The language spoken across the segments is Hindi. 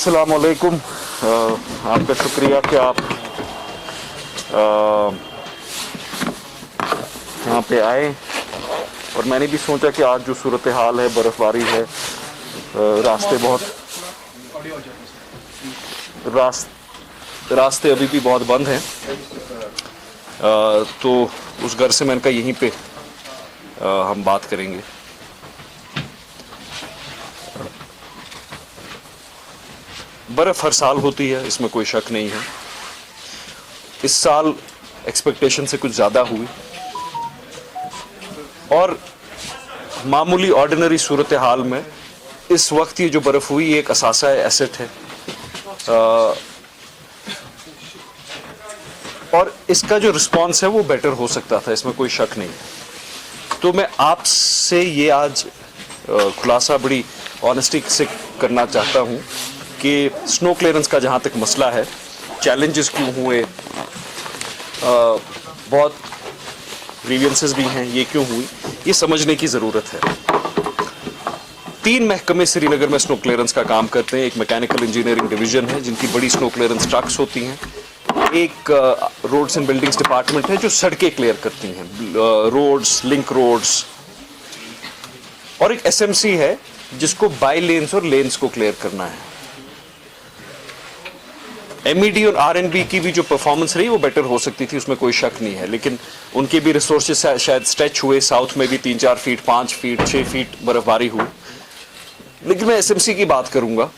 अस्सलाम वालेकुम। आपका शुक्रिया कि आप यहाँ पे आए, और मैंने भी सोचा कि आज जो सूरत हाल है, बर्फ़बारी है, रास्ते अभी भी बहुत बंद हैं, तो उस घर से मैंने कहा यहीं पे हम बात करेंगे। बर्फ़ हर साल होती है, इसमें कोई शक नहीं है। इस साल एक्सपेक्टेशन से कुछ ज़्यादा हुई, और मामूली ऑर्डिनरी सूरत हाल में इस वक्त ये जो बर्फ़ हुई ये एक असासा है, एसेट है, और इसका जो रिस्पॉन्स है वो बेटर हो सकता था, इसमें कोई शक नहीं है। तो मैं आपसे ये आज खुलासा बड़ी ऑनेस्टी से करना चाहता हूँ कि स्नो क्लियरेंस का जहाँ तक मसला है, चैलेंजेस क्यों हुए, बहुत ग्रीवियंसेस भी हैं, ये क्यों हुई, ये समझने की ज़रूरत है। 3 महकमे श्रीनगर में स्नो क्लियरेंस का काम करते हैं। एक मैकेनिकल इंजीनियरिंग डिवीज़न है जिनकी बड़ी स्नो क्लियरेंस ट्रक्स होती हैं, एक रोड्स एंड बिल्डिंग्स डिपार्टमेंट है जो सड़कें क्लियर करती हैं, रोड्स, लिंक रोड्स, और एक एसएमसी है जिसको बाई लेन्स और लेन्स को क्लियर करना है। एमईडी और आरएनबी की भी जो परफॉर्मेंस रही वो बेटर हो सकती थी, उसमें कोई शक नहीं है, लेकिन उनके भी रिसोर्सेज शायद स्ट्रेच हुए। साउथ में भी 3-4 फीट, 5 फीट, 6 फीट बर्फबारी हुई। लेकिन मैं एसएमसी की बात करूंगा।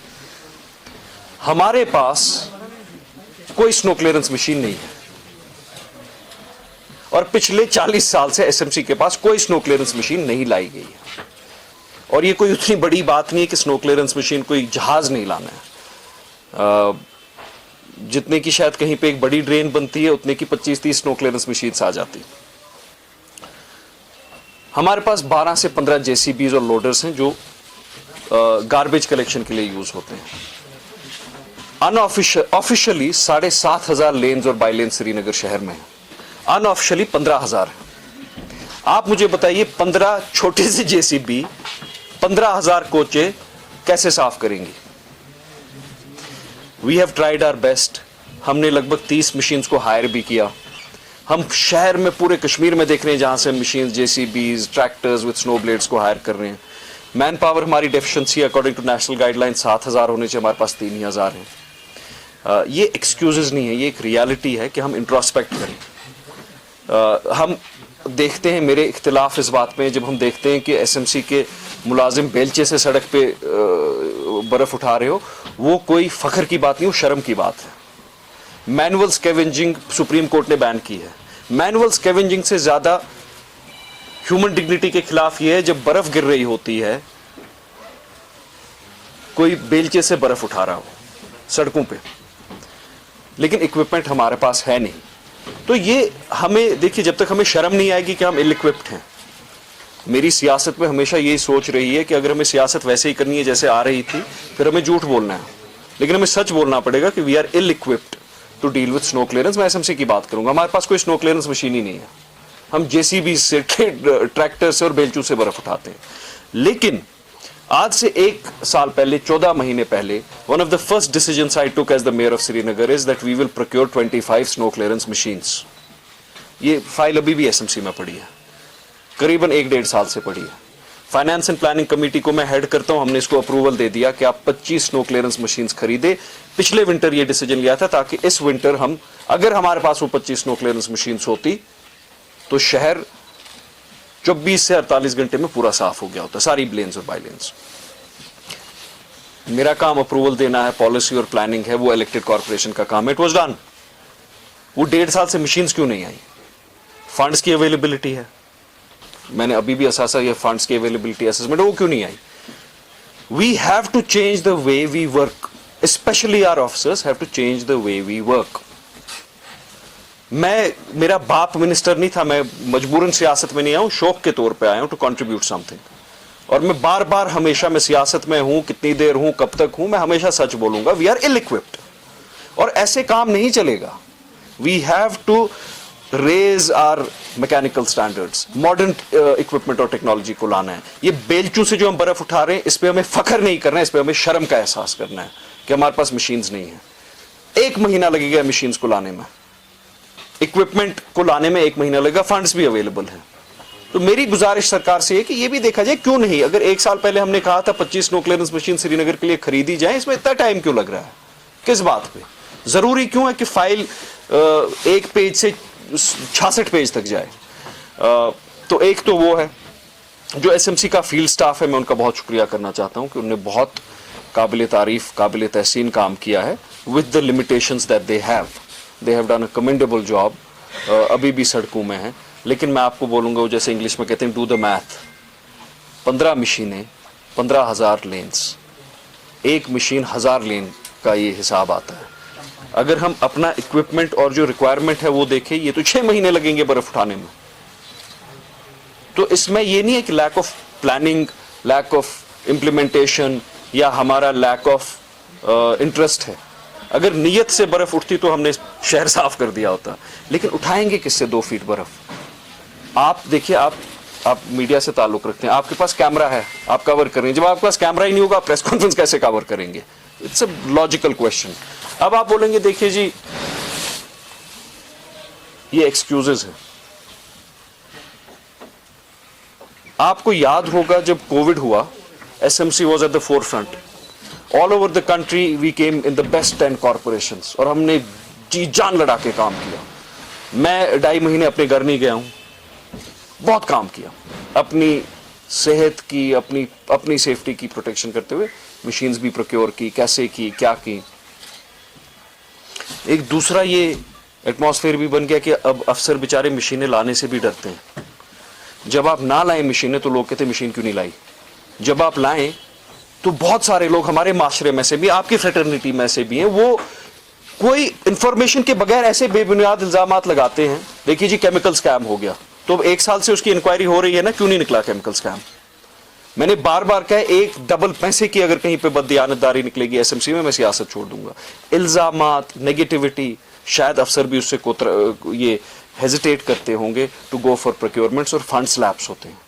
हमारे पास कोई स्नो क्लियरेंस मशीन नहीं है, और पिछले 40 साल से एसएमसी के पास कोई स्नो क्लियरेंस मशीन नहीं लाई गई है। और ये कोई उतनी बड़ी बात नहीं है कि स्नो क्लियरेंस मशीन कोई जहाज नहीं लाना है। जितने की शायद कहीं पे एक बड़ी ड्रेन बनती है, उतने की 25-30 स्नो क्लियरेंस मशीन्स आ जाती। हमारे पास 12 से 15 जेसीबीज और लोडर्स हैं जो गार्बेज कलेक्शन के लिए यूज होते हैं। ऑफिशियली 7,500 लेन्स और बाई लेन श्रीनगर शहर में है, अनऑफिशियली 15,000 है। आप मुझे बताइए, 15 छोटे से जेसीबी 15,000 कोचे कैसे साफ करेंगी? We have tried our best. हमने लगभग 30 मशीन्स को हायर भी किया। हम शहर में, पूरे कश्मीर में देख रहे हैं जहां से machines, JCBs, tractors with snow blades को हायर कर रहे हैं। मैन पावर हमारी deficiency according to national guideline 7,000 होने से हमारे पास 3,000 है। ये एक्सक्यूजेज नहीं है, ये एक रियलिटी है कि हम इंट्रोस्पेक्ट करें। हम देखते हैं, मेरे इख्तिलाफ इस बात में, जब हम देखते हैं कि एसएमसी के मुलाजिम बेलचे से सड़क पे बर्फ उठा रहे हो, वो कोई फख्र की बात नहीं, वो शर्म की बात है। मैनुअल स्कैवेंजिंग सुप्रीम कोर्ट ने बैन की है। मैनुअल स्कैवेंजिंग से ज्यादा ह्यूमन डिग्निटी के खिलाफ ये है जब बर्फ गिर रही होती है, कोई बेलचे से बर्फ उठा रहा हो सड़कों पे, लेकिन इक्विपमेंट हमारे पास है नहीं। तो ये हमें, देखिए, जब तक हमें शर्म नहीं आएगी कि हम इल इक्विप्ड हैं। मेरी सियासत में हमेशा यही सोच रही है कि अगर हमें सियासत वैसे ही करनी है जैसे आ रही थी, फिर हमें झूठ बोलना है, लेकिन हमें सच बोलना पड़ेगा कि we are ill equipped to deal with snow clearance. मैं एसएमसी की बात करूंगा, हमारे पास कोई स्नो क्लियरेंस मशीन ही नहीं है। हम जेसीबी से, ट्रैक्टर से और बेलचू से बर्फ उठाते हैं। लेकिन आज से 1 साल पहले, 14 महीने पहले, one of the first decisions I took as the mayor of Srinagar is that we will procure 25 snow clearance machines. ये फाइल अभी भी एसएमसी में पड़ी है, करीबन 1-1.5 साल से पड़ी है। फाइनेंस एंड प्लानिंग कमेटी को मैं हेड करता हूं, हमने इसको अप्रूवल दे दिया कि आप 25 स्नो क्लियरेंस मशीन्स खरीदे। पिछले विंटर ये डिसीजन लिया था ताकि इस विंटर हम, अगर हमारे पास वो 25 स्नो क्लियरेंस मशीन्स होती तो शहर 24 से 48 घंटे में पूरा साफ हो गया होता, सारी लेन्स और बाई लेन्स। मेरा काम अप्रूवल देना है, पॉलिसी और प्लानिंग है, वो इलेक्टेड कॉर्पोरेशन का काम है। It was done. वो 1.5 साल से मशीन्स क्यों नहीं आई? फंड्स की अवेलेबिलिटी है, मैंने अभी भी असासा ये फंड्स की अवेलेबिलिटी असेसमेंट, वो क्यों नहीं आई? We have to change the way we work, specially our officers have to change the way we work. मेरा बाप मिनिस्टर नहीं था, मैं मजबूरन सियासत में नहीं आया हूं, शौक के तौर पे आया हूं टू कंट्रीब्यूट समथिंग। और मैं बार बार, हमेशा मैं सियासत में हूं, कितनी देर हूं, कब तक हूं, मैं हमेशा सच बोलूंगा, वी आर इल इक्विप्ड। और ऐसे काम नहीं चलेगा। We have to raise our mechanical standards, modern equipment और टेक्नोलॉजी को लाना है। ये बेलचू से जो हम बर्फ उठा रहे हैं, इस पे हमें फख्र नहीं करना है, इस पे हमें शर्म का एहसास करना है कि हमारे पास मशीन्स नहीं है। 1 महीना लगेगा मशीन्स को लाने में, इक्विपमेंट को लाने में 1 महीना लगेगा, फंड्स भी अवेलेबल हैं। तो मेरी गुजारिश सरकार से है कि ये भी देखा जाए, क्यों नहीं, अगर 1 साल पहले हमने कहा था 25 नो क्लियरेंस मशीन श्रीनगर के लिए खरीदी जाए, इसमें इतना टाइम क्यों लग रहा है, किस बात पे, जरूरी क्यों है कि फाइल 1 पेज से 66 पेज तक जाए। तो एक तो वो है। जो एसएमसी का फील्ड स्टाफ है, मैं उनका बहुत शुक्रिया करना चाहता हूं कि उन्होंने बहुत काबिल तारीफ, काबिल तहसीन काम किया है with the limitations that they have done a commendable job. अभी भी सड़कों में है, लेकिन मैं आपको बोलूंगा, वो जैसे इंग्लिश में कहते हैं डू द मैथ, 15 मशीनें, 15,000 लेन्स, 1 मशीन 1000 लेन का ये हिसाब आता है। अगर हम अपना इक्विपमेंट और जो रिक्वायरमेंट है वो देखें, ये तो 6 महीने लगेंगे बर्फ उठाने में। तो इसमें ये नहीं है कि lack of planning, lack of implementation या हमारा लैक ऑफ इंटरेस्ट है। अगर नीयत से बर्फ उठती तो हमने शहर साफ कर दिया होता, लेकिन उठाएंगे किससे 2 फीट बर्फ? आप देखिए, आप मीडिया से ताल्लुक रखते हैं, आपके पास कैमरा है, आप कवर करेंगे। जब आपके पास कैमरा ही नहीं होगा, प्रेस कॉन्फ्रेंस कैसे कवर करेंगे? It's a logical question. अब आप बोलेंगे देखिए जी, ये एक्सक्यूजेस है। आपको याद होगा जब कोविड हुआ, SMC was at the forefront, all over the country we came in the best 10 corporations, और हमने जी जान लड़ा के काम किया। मैं 2.5 महीने अपने घर नहीं गया हूं, बहुत काम किया अपनी सेहत की, अपनी सेफ्टी की प्रोटेक्शन करते हुए, मशीन्स भी प्रोक्योर की, कैसे की, क्या की। एक दूसरा ये एटमॉस्फेयर भी बन गया कि अब अफसर बेचारे मशीनें लाने से भी डरते हैं। जब आप ना लाएं मशीनें तो लोग कहते हैं मशीन क्यों नहीं लाई। जब आप लाएं तो बहुत सारे लोग हमारे माशरे में से भी, आपकी फ्रेटर्निटी में से भी हैं, वो कोई इंफॉर्मेशन के बगैर ऐसे बेबुनियाद इल्जामात लगाते हैं। देखिए जी, केमिकल स्कैम हो गया, तो 1 साल से उसकी इंक्वायरी हो रही है ना, क्यों नहीं निकला केमिकल स्कैम? मैंने बार बार कहा, एक डबल पैसे की अगर कहीं पे बददियानतदारी निकलेगी एसएमसी में, मैं सियासत छोड़ दूंगा। इल्जामात, नेगेटिविटी, शायद अफसर भी उससे ये हेजिटेट करते होंगे टू गो फॉर प्रोक्योरमेंट्स, और फंड स्लैप्स होते हैं।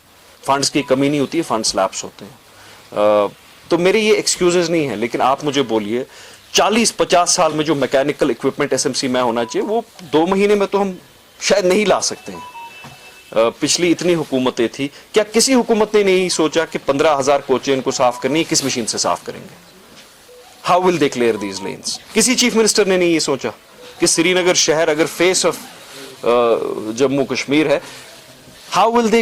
फंड्स की कमी नहीं होती है, फंड स्लैप्स होते हैं। तो मेरे ये एक्सक्यूजेस नहीं है, लेकिन आप मुझे बोलिए 40-50 साल में जो मैकेनिकल इक्विपमेंट एसएमसी में होना चाहिए, वो 2 महीने में तो हम शायद नहीं ला सकते हैं। पिछली इतनी हुकूमतें थी, क्या किसी हुकूमत ने नहीं सोचा कि 15,000 कोचें इनको साफ करनी है, किस मशीन से साफ करेंगे? How will they clear these lens? किसी चीफ मिनिस्टर ने नहीं ये सोचा कि श्रीनगर शहर अगर फेस ऑफ जम्मू कश्मीर है, हाउ विल दे